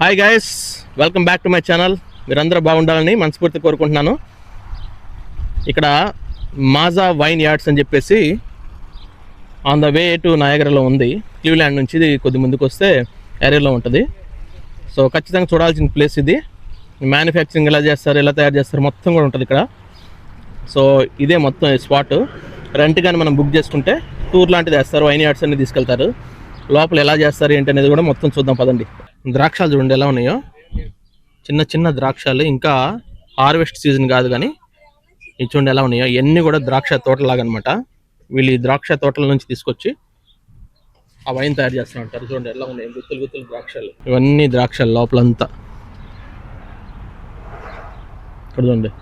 Hi guys, welcome back to my channel. మీరందరూ బాగుండాలని మనస్ఫూర్తి కోరుకుంటున్నాను. ఇక్కడ మాజా వైన్ యార్డ్స్ అని చెప్పేసి ఆన్ ద వే టు నయాగరాలో ఉంది. క్లీవ్లాండ్ నుంచి ఇది కొద్ది ముందుకు వస్తే ఏరియాలో ఉంటుంది. సో ఖచ్చితంగా చూడాల్సిన ప్లేస్ ఇది. మ్యానుఫ్యాక్చరింగ్ ఎలా చేస్తారు, ఎలా తయారు చేస్తారు మొత్తం కూడా ఉంటుంది ఇక్కడ. సో ఇదే మొత్తం స్పాట్. రెంట్ కానీ మనం బుక్ చేసుకుంటే టూర్ లాంటిది వేస్తారు, వైన్ యార్డ్స్ అన్ని తీసుకెళ్తారు. లోపల ఎలా చేస్తారు ఏంటి అనేది కూడా మొత్తం చూద్దాం పదండి. ద్రాక్షాలు చూడండి ఎలా ఉన్నాయో, చిన్న చిన్న ద్రాక్షాలు, ఇంకా హార్వెస్ట్ సీజన్ కాదు కానీ ఇవి చూడండి ఎలా ఉన్నాయో. ఇవన్నీ కూడా ద్రాక్ష తోటలాగా అనమాట. వీళ్ళు ఈ ద్రాక్ష తోటల నుంచి తీసుకొచ్చి ఆ వైన్ తయారు చేస్తూ ఉంటారు. చూడండి ఎలా ఉన్నాయి గుత్తులు గుత్తులు ద్రాక్షాలు. ఇవన్నీ ద్రాక్షాలు లోపలంతా. ఇక్కడ చూడండి,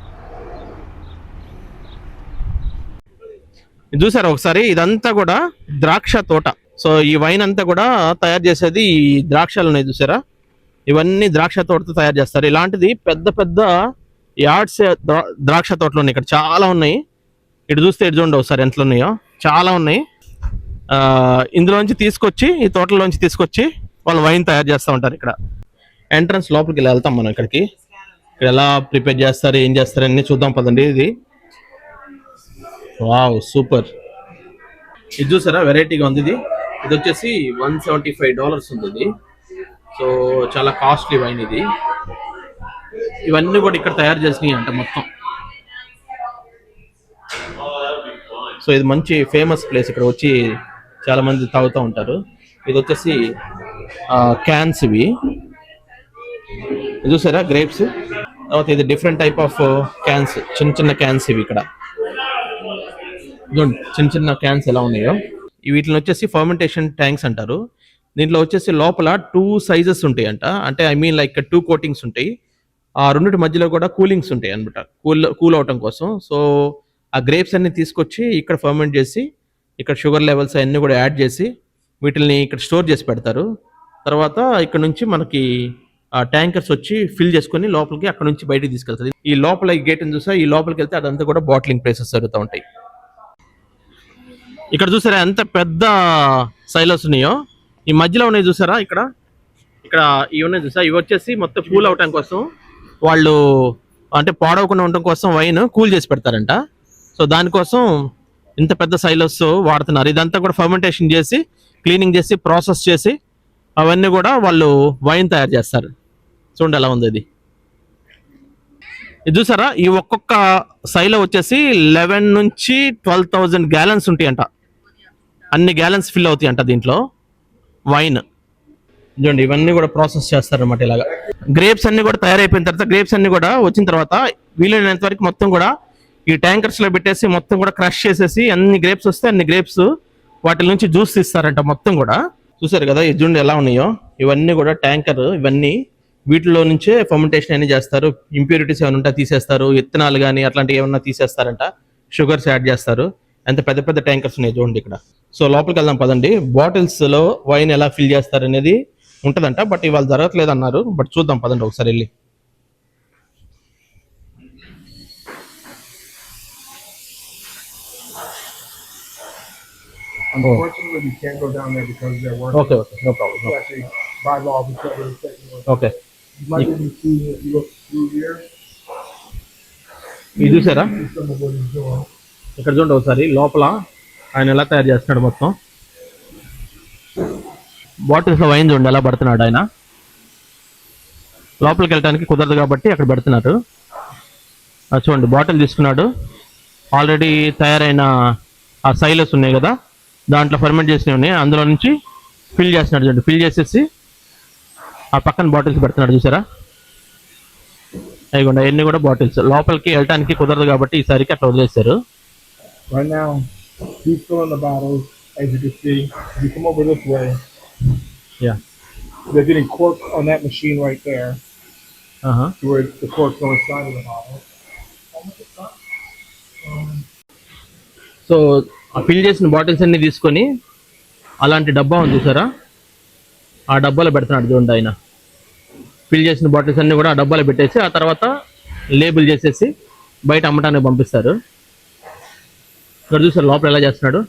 ఇది చూసారు ఒకసారి, ఇదంతా కూడా ద్రాక్ష తోట. సో ఈ వైన్ అంతా కూడా తయారు చేసేది ఈ ద్రాక్షాలు ఉన్నాయి చూసారా, ఇవన్నీ ద్రాక్ష తోటతో తయారు చేస్తారు. ఇలాంటిది పెద్ద పెద్ద యార్డ్స్ ద్రాక్ష తోటలు ఉన్నాయి ఇక్కడ, చాలా ఉన్నాయి. ఇటు చూస్తే ఇటు చూడండి ఒకసారి ఎంత ఉన్నాయో, చాలా ఉన్నాయి. ఇందులోంచి తీసుకొచ్చి, ఈ తోటలోంచి తీసుకొచ్చి వాళ్ళు వైన్ తయారు చేస్తూ ఉంటారు. ఇక్కడ ఎంట్రన్స్ లోపలికి ఇలా వెళ్తాం మనం. ఇక్కడికి ఇక్కడ ఎలా ప్రిపేర్ చేస్తారు, ఏం చేస్తారు అన్నీ చూద్దాం పదండి. ఇది వావ్ సూపర్. ఇది చూసారా వెరైటీగా ఉంది. ఇది వచ్చేసి $175 ఉంది ఇది. సో చాలా కాస్ట్లీ వైన్ ఇది. ఇవన్నీ కూడా ఇక్కడ తయారు చేసినాయి అంట మొత్తం. సో ఇది మంచి ఫేమస్ ప్లేస్, ఇక్కడ వచ్చి చాలా మంది తాగుతూ ఉంటారు. ఇది వచ్చేసి క్యాన్స్ ఇవి. ఇది చూసారా గ్రేప్స్. తర్వాత ఇది డిఫరెంట్ టైప్ ఆఫ్ క్యాన్స్, చిన్న చిన్న క్యాన్స్ ఇవి. ఇక్కడ చిన్న చిన్న క్యాన్స్ ఎలా ఉన్నాయో. వీటిని వచ్చేసి ఫర్మెంటేషన్ ట్యాంక్స్ అంటారు. దీంట్లో వచ్చేసి లోపల 2 సైజెస్ ఉంటాయి అంట. అంటే ఐ మీన్ లైక్ 2 కోటింగ్స్ ఉంటాయి. ఆ రెండింటి మధ్యలో కూడా కూలింగ్స్ ఉంటాయి అనమాట, కూల్ అవటం కోసం. సో ఆ గ్రేప్స్ అన్ని తీసుకొచ్చి ఇక్కడ ఫర్మెంట్ చేసి, ఇక్కడ షుగర్ లెవెల్స్ అన్నీ కూడా యాడ్ చేసి వీటిని ఇక్కడ స్టోర్ చేసి పెడతారు. తర్వాత ఇక్కడ నుంచి మనకి ఆ ట్యాంకర్స్ వచ్చి ఫిల్ చేసుకుని లోపలికి అక్కడ నుంచి బయటికి తీసుకెళ్తారు. ఈ లోపల ఈ గేట్ చూసా, ఈ లోపలికి వెళ్తే అదంతా కూడా బాటిలింగ్ ప్లేసెస్ జరుగుతూ ఉంటాయి. ఇక్కడ చూసారా ఎంత పెద్ద సైలోస్ ఉన్నాయో. ఈ మధ్యలో ఉన్నాయి చూసారా, ఇక్కడ ఇవి ఉన్నాయి చూసా. ఇవి వచ్చేసి మొత్తం కూల్ అవటం కోసం, వాళ్ళు అంటే పాడవకుండా ఉండటం కోసం వైన్ కూల్ చేసి పెడతారంట. సో దానికోసం ఇంత పెద్ద సైలోస్ వాడుతున్నారు. ఇదంతా కూడా ఫర్మెంటేషన్ చేసి, క్లీనింగ్ చేసి, ప్రాసెస్ చేసి అవన్నీ కూడా వాళ్ళు వైన్ తయారు చేస్తారు. చూడండి ఎలా ఉంది ఇది. ఇది చూసారా, ఈ ఒక్కొక్క సైలో వచ్చేసి 11 నుంచి 12,000 గ్యాలన్స్ ఉంటాయంట. అన్ని గ్యాలన్స్ ఫిల్ అవుతాయి అంట దీంట్లో వైన్. చూడండి ఇవన్నీ కూడా ప్రాసెస్ చేస్తారన్నమాట. ఇలాగా గ్రేప్స్ అన్ని కూడా తయారైపోయిన తర్వాత, గ్రేప్స్ అన్ని కూడా వచ్చిన తర్వాత వీలైనంత వరకు మొత్తం కూడా ఈ ట్యాంకర్స్ లో పెట్టేసి మొత్తం కూడా క్రష్ చేసేసి, అన్ని గ్రేప్స్ వస్తే అన్ని గ్రేప్స్ వాటి నుంచి జ్యూస్ తీస్తారంట మొత్తం కూడా. చూసారు కదా ఈ చూడండి ఎలా ఉన్నాయో. ఇవన్నీ కూడా ట్యాంకర్, ఇవన్నీ వీటిలో నుంచే ఫర్మెంటేషన్ అన్ని చేస్తారు. ఇంప్యూరిటీస్ ఏమైనా ఉంటే తీసేస్తారు, విత్తనాలు కానీ అట్లాంటివి ఏమన్నా తీసేస్తారంట, షుగర్స్ యాడ్ చేస్తారు. ఎంత పెద్ద పెద్ద ట్యాంకర్స్ ఉన్నాయి చూడండి ఇక్కడ. సో లోపలికి వెళ్దాం పదండి. బాటిల్స్ లో వైన్ ఎలా ఫిల్ చేస్తారు అనేది ఉంటదంట, బట్ ఇవాళ జరగట్లేదు అన్నారు. బట్ చూద్దాం పదండి ఒకసారి వెళ్ళి. Unfortunately, we can't go down there because they're working. Okay, no problem. No. Actually, by law, we can't really take you. Okay. You might even see if you look through here. ఇది చూసారా, Some of what he's doing. ఇక్కడ చూడండి ఒకసారి లోపల ఆయన ఎలా తయారు చేస్తున్నాడు మొత్తం. బాటిల్స్ లో వైన్ చూడండి ఎలా పడుతున్నాడు ఆయన. లోపలికి వెళ్ళడానికి కుదరదు కాబట్టి అక్కడ పెడుతున్నారు. చూడండి బాటిల్ తీసుకున్నాడు, ఆల్రెడీ తయారైన ఆ సైలెస్ ఉన్నాయి కదా, దాంట్లో ఫర్మెంట్ చేసినవి ఉన్నాయి, అందులో నుంచి ఫిల్ చేస్తున్నాడు. చూడండి ఫిల్ చేసేసి ఆ పక్కన బాటిల్స్ పెడుతున్నాడు చూసారా. అయిపోండి అవన్నీ కూడా బాటిల్స్. లోపలికి వెళ్ళడానికి కుదరదు కాబట్టి ఈసారికి అట్లా వదిలేస్తారు. Right now, he's filling the bottles. As you can see, if you come over this way, yeah, they're getting corks on that machine right there. To where the corks go inside of the bottle. So ఆ fill చేసిన bottles అన్ని తీసుకొని అలాంటి డబ్బా ఉంది చూసారా, ఆ డబ్బాలో పెడుతున్నాడు చూడండి ఆయన. ఫిల్ చేసిన బాటిల్స్ అన్ని కూడా ఆ డబ్బాలో పెట్టేసి ఆ తర్వాత లేబుల్ చేసేసి బయట అమ్మటానికి పంపిస్తారు. ఇక్కడ చూసారు లోపల ఎలా చేస్తున్నాడు,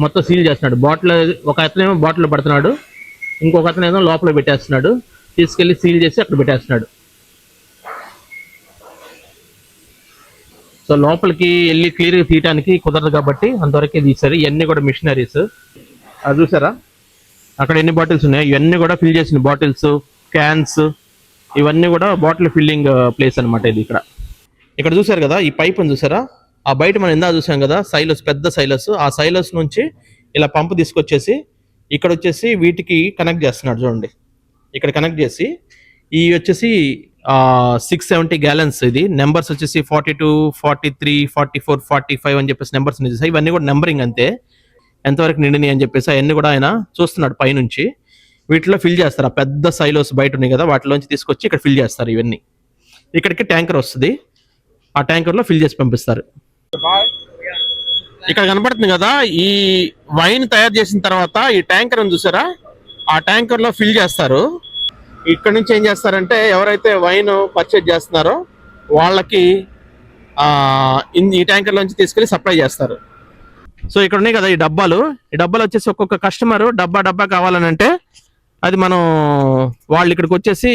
మొత్తం సీల్ చేస్తున్నాడు. బాటిల్ ఒక అతనేమో బాటిల్లో పెడుతున్నాడు, ఇంకొక అతను ఏదో లోపల పెట్టేస్తున్నాడు. తీసుకెళ్లి సీల్ చేసి అక్కడ పెట్టేస్తున్నాడు. సో లోపలికి వెళ్ళి క్లియర్గా తీయడానికి కుదరదు కాబట్టి అంతవరకే తీశారు. ఇవన్నీ కూడా మిషనరీస్. అది చూసారా అక్కడ ఎన్ని బాటిల్స్ ఉన్నాయి, ఇవన్నీ కూడా ఫిల్ చేసిన బాటిల్స్, క్యాన్స్, ఇవన్నీ కూడా బాటిల్ ఫిల్లింగ్ ప్లేస్ అనమాట ఇది. ఇక్కడ చూసారు కదా ఈ పైప్ అని చూసారా, ఆ బయట మనం ఇందా చూసాం కదా సైలస్, పెద్ద సైలస్, ఆ సైలస్ నుంచి ఇలా పంపు తీసుకొచ్చేసి ఇక్కడ వచ్చేసి వీటికి కనెక్ట్ చేస్తున్నాడు చూడండి. ఇక్కడ కనెక్ట్ చేసి ఈ వచ్చేసి 670 gallons, ఇది నెంబర్స్ వచ్చేసి 42, 43, 44, 45 అని చెప్పేసి నెంబర్స్ ఉన్నాయి. ఇవన్నీ కూడా నెంబరింగ్ అంతే, ఎంతవరకు నిండిని అని చెప్పేసి అవన్నీ కూడా ఆయన చూస్తున్నాడు పైనుంచి. వీటిలో ఫిల్ చేస్తారు. ఆ పెద్ద సైలోస్ బయట ఉన్నాయి కదా వాటిలోంచి తీసుకొచ్చి ఇక్కడ ఫిల్ చేస్తారు. ఇవన్నీ ఇక్కడికి ట్యాంకర్ వస్తుంది, ఆ ట్యాంకర్లో ఫిల్ చేసి పంపిస్తారు. ఇక్కడ కనపడుతుంది కదా ఈ వైన్ తయారు చేసిన తర్వాత ఈ ట్యాంకర్ అని చూసారా, ఆ ట్యాంకర్లో ఫిల్ చేస్తారు. ఇక్కడ నుంచి ఏం చేస్తారంటే ఎవరైతే వైన్ పర్చేజ్ చేస్తున్నారో వాళ్ళకి ఈ ట్యాంకర్ నుంచి తీసుకెళ్లి సప్లై చేస్తారు. సో ఇక్కడ ఉన్నాయి కదా ఈ డబ్బాలు వచ్చేసి ఒక్కొక్క కస్టమర్ డబ్బా కావాలని అంటే అది మనం వాళ్ళు ఇక్కడికి వచ్చేసి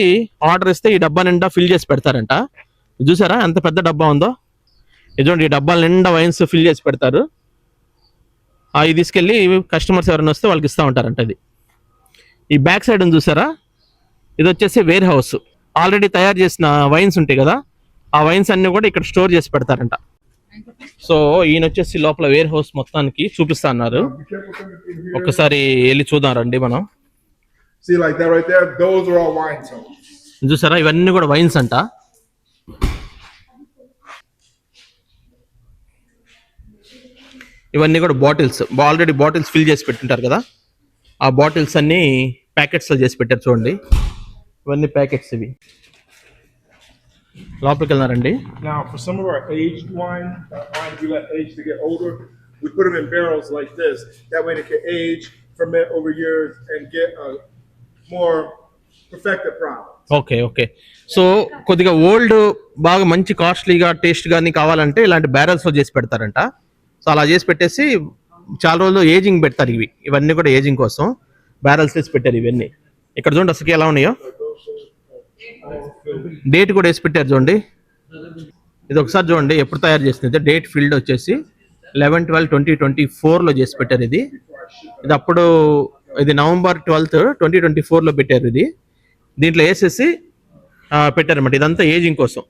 ఆర్డర్ ఇస్తే ఈ డబ్బా నిండా ఫిల్ చేసి పెడతారంట. చూసారా ఎంత పెద్ద డబ్బా ఉందో, ఇదిగోండి ఈ డబ్బాల నిండా వైన్స్ ఫిల్ చేసి పెడతారు. అవి తీసుకెళ్ళి కస్టమర్స్ ఎవరైనా వస్తే వాళ్ళకి ఇస్తూ ఉంటారంట. అది ఈ బ్యాక్ సైడ్ ఉంది చూసారా, ఇది వచ్చేసి వేర్ హౌస్. ఆల్రెడీ తయారు చేసిన వైన్స్ ఉంటాయి కదా, ఆ వైన్స్ అన్ని కూడా ఇక్కడ స్టోర్ చేసి పెడతారంట. సో ఈయన వచ్చేసి లోపల వేర్ హౌస్ మొత్తానికి చూపిస్తా అన్నారు. ఒక్కసారి వెళ్ళి చూద్దాం రండి మనం. See, like that right there, those are all wine cells. చూసారా ఇవన్నీ కూడా వైన్స్ అంట. ఇవన్నీ కూడా బాటిల్స్, ఆల్రెడీ బాటిల్స్ ఫిల్ చేసి పెట్టింటారు కదా, ఆ బాటిల్స్ అన్ని ప్యాకెట్స్ లో చేసి పెట్టారు చూడండి. ఇవన్నీ ప్యాకెట్స్ ఇవి. లోపలికి వెళ్ళారండి. Now, for some of our aged wines we let age to get older, we put them in barrels like this. That way they can age, ferment over years, and get a more perfected product. Okay. So కొద్దిగా old బాగా మంచి కాస్ట్లీగా taste గానీ కావాలంటే ఇలాంటి barrels లో చేసి పెడతారంట. So అలా చేసి పెట్టేసి చాలా రోజులు ఏజింగ్ పెడతారు. ఇవన్నీ కూడా ఏజింగ్ కోసం బ్యారల్స్ వేసి పెట్టారు ఇవన్నీ. ఇక్కడ చూడండి అసలు ఎలా ఉన్నాయో, డేట్ కూడా వేసి పెట్టారు చూడండి. ఇది ఒకసారి చూడండి ఎప్పుడు తయారు చేసింది. డేట్ ఫీల్డ్ వచ్చేసి 11/12/2024 లో చేసి పెట్టారు. ఇది అప్పుడు ఇది November 12th 2024 లో పెట్టారు. ఇది దీంట్లో వేసేసి పెట్టారన్నమాట. ఇదంతా ఏజింగ్ కోసం.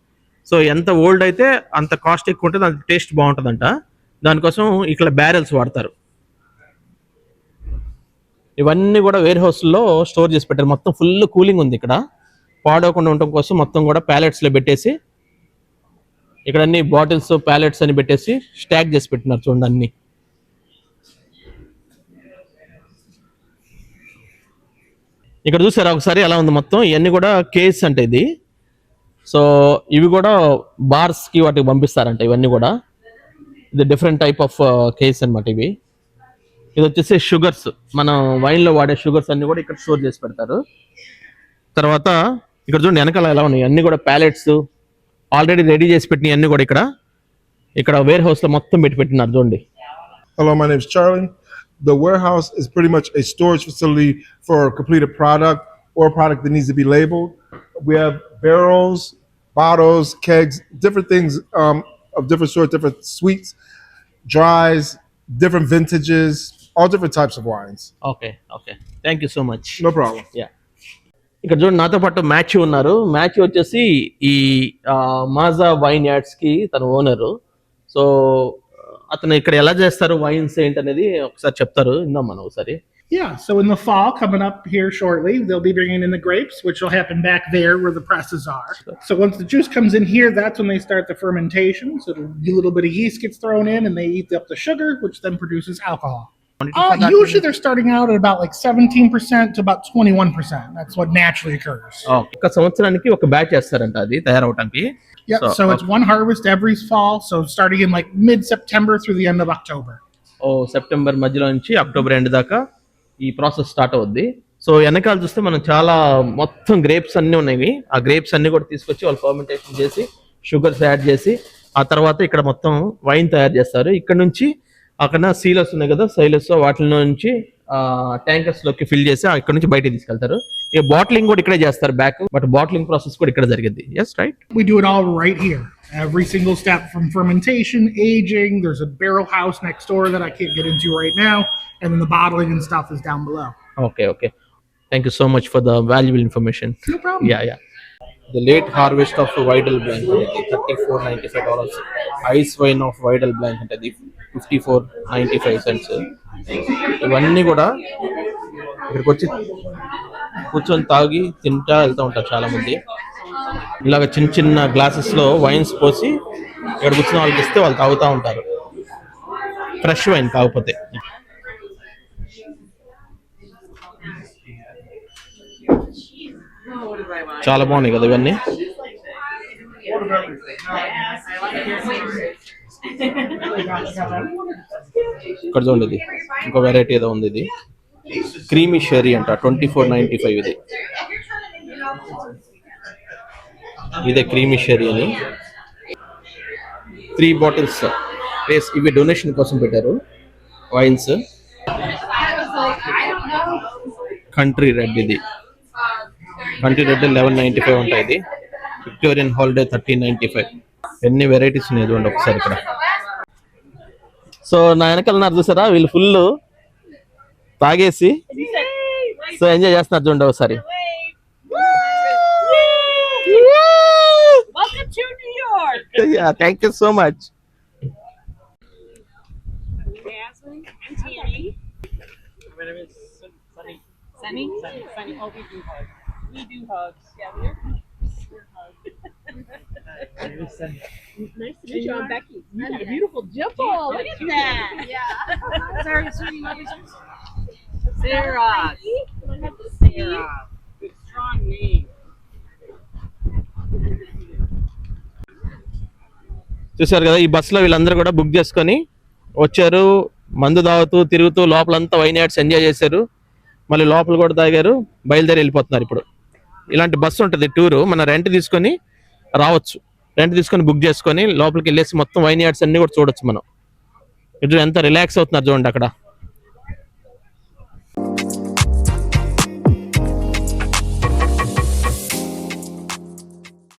సో ఎంత ఓల్డ్ అయితే అంత కాస్ట్ ఎక్కువ ఉంటుంది, అంత టేస్ట్ బాగుంటుందంట. దానికోసం ఇక్కడ బ్యారెల్స్ వాడతారు. ఇవన్నీ కూడా వేర్ హౌస్లో స్టోర్ చేసి పెట్టారు. మొత్తం ఫుల్ కూలింగ్ ఉంది. ఇక్కడ పాడవకుండా ఉండటం కోసం మొత్తం కూడా ప్యాలెట్స్లో పెట్టేసి ఇక్కడ అన్ని బాటిల్స్ ప్యాలెట్స్ అని పెట్టేసి స్టాక్ చేసి పెట్టినారు చూడండి అన్ని. ఇక్కడ చూసారా ఒకసారి ఎలా ఉంది మొత్తం. ఇవన్నీ కూడా కేస్ అంటే ఇది. సో ఇవి కూడా బార్స్కి వాటికి పంపిస్తారంట. ఇవన్నీ కూడా ఇది డిఫరెంట్ టైప్ ఆఫ్ కేస్ అనమాట ఇవి. ఇది వచ్చేసి షుగర్స్, మనం వైన్లో వాడే షుగర్స్ అన్ని కూడా ఇక్కడ స్టోర్ చేసి పెడతారు. తర్వాత ఇక్కడ చూడండి వెనకాల ఎలా ఉన్నాయి అన్ని కూడా ప్యాలెట్స్ ఆల్రెడీ రెడీ చేసి పెట్టిన అన్ని కూడా ఇక్కడ వేర్ హౌస్లో మొత్తం పెట్టినారు చూడండి. Hello, my name is Charlie. The warehouse is pretty much a storage facility for a completed product or a product that needs to be labeled. We have barrels, bottles, kegs, different things of different sorts, different sweets, dries, different vintages, all different types of wines. Okay thank you so much. No problem. Yeah ఇక్కడ చూడండి నాతో పాటు Matthew ఉన్నారు. Matthew వచ్చేసి ఈ Maaza wine యార్డ్స్కి తన owner. So అతను ఇక్కడ ఎలా చేస్తారు వైన్స్ ఏంటనేది ఒకసారి చెప్తారు, ఇందాం మనం ఒకసారి. Yeah, so in the fall, coming up here shortly, they'll be bringing in the grapes, which will happen back there where the presses are. So once the juice comes in here, that's when they start the fermentation. So a little bit of yeast gets thrown in, and they eat up the sugar, which then produces alcohol. Usually they're starting out at about like 17% to about 21%. That's what naturally occurs. ఒక సంవత్సరానికి ఒక batch చేస్తారంట అది తయారవడానికి. Yep, so it's one harvest every fall, so starting in like mid-September through the end of October. September మధ్యలో నుంచి October end దాకా ఈ process start అవుద్ది. సో వెనకాల చూస్తే మనం చాలా మొత్తం గ్రేప్స్ అన్నీ ఉన్నాయి. ఆ గ్రేప్స్ అన్ని కూడా తీసుకొచ్చి వాళ్ళు ఫర్మెంటేషన్ చేసి షుగర్స్ యాడ్ చేసి ఆ తర్వాత ఇక్కడ మొత్తం వైన్ తయారు చేస్తారు. ఇక్కడ నుంచి అక్కడ సీలర్స్ ఉన్నాయి కదా, సైలర్స్ వాటి నుంచి ట్యాంకర్స్ లోకి ఫిల్ చేసి ఇక్కడ నుంచి బయటికి తీసుకెళ్తారు. ఈ బాటిలింగ్ కూడా ఇక్కడే చేస్తారు బ్యాక్, బట్ బాటిలింగ్ ప్రాసెస్ కూడా ఇక్కడ జరిగింది. Yes right. We do it all right here. Every single step from fermentation, aging. There's a barrel house next door that I can't get into right now, and then the bottling and stuff is down below. Okay. Thank you so much for the valuable information. No problem. Yeah. The late harvest of Vidal Blanc అనేది $34.95. Ice wine of Widal blank అంటే అది $54.95. ఇవన్నీ కూడా ఇక్కడికి వచ్చి కూర్చొని తాగి తింటా వెళ్తూ ఉంటారు చాలా మంది. ఇలాగ చిన్న చిన్న గ్లాసెస్ లో వైన్స్ పోసి ఇక్కడ కూర్చున్న వాళ్ళకి ఇస్తే వాళ్ళు తాగుతూ ఉంటారు, ఫ్రెష్ వైన్ కాకపోతే. చాలా బాగున్నాయి కదా ఇవన్నీ. ఇక్కడ చూడండి, ఇది ఇంకో వెరైటీ ఏదో ఉంది. ఇది క్రీమీ షెరీ అంట, $24.95. ఇది ఇదే క్రీమీ షెరీ అని. 3 బాటిల్స్ ఇవి డొనేషన్ కోసం పెట్టారు వైన్స్. కంట్రీ రెడ్, ఇది కంట్రీ రెడ్ $11.95 ఉంటాయి. ఇది విక్టోరియన్ హాలిడే $13.95. ఎన్ని వెరైటీస్ ఉన్నాయి చూడండి ఒకసారి ఇక్కడ. సో నా వెనకాల చూసారా, వీళ్ళు ఫుల్ తాగేసి సో ఎంజాయ్ చేస్తున్నారు చూడండి ఒకసారి. Welcome to New York. Yeah, thank you so much. Jasmine and Tammy. My name is Sunny. Sunny? Sunny. Oh, we do hugs. We do hugs. Yeah, we're hugs. My name is Sunny. Nice to meet you. I'm Becky. You got a beautiful jumbo. Look at that. Yeah. Sorry, sweetie. What is yours? Sarah. Sarah. Good, strong name. చూసారు కదా, ఈ బస్సులో వీళ్ళందరూ కూడా book చేసుకొని వచ్చారు. మందు తాగుతూ తిరుగుతూ లోపలంతా వైన్ యార్డ్స్ ఎంజాయ్ చేశారు. మళ్ళీ లోపల కూడా తాగారు, బయలుదేరి వెళ్ళిపోతున్నారు. ఇప్పుడు ఇలాంటి బస్సు ఉంటుంది టూరు, మన రెంట్ తీసుకొని రావచ్చు. రెంట్ తీసుకొని బుక్ చేసుకొని లోపలికి వెళ్ళేసి మొత్తం వైన్ యార్డ్స్ అన్ని కూడా చూడొచ్చు మనం. ఇటు ఎంత రిలాక్స్ అవుతున్నారు చూడండి అక్కడ.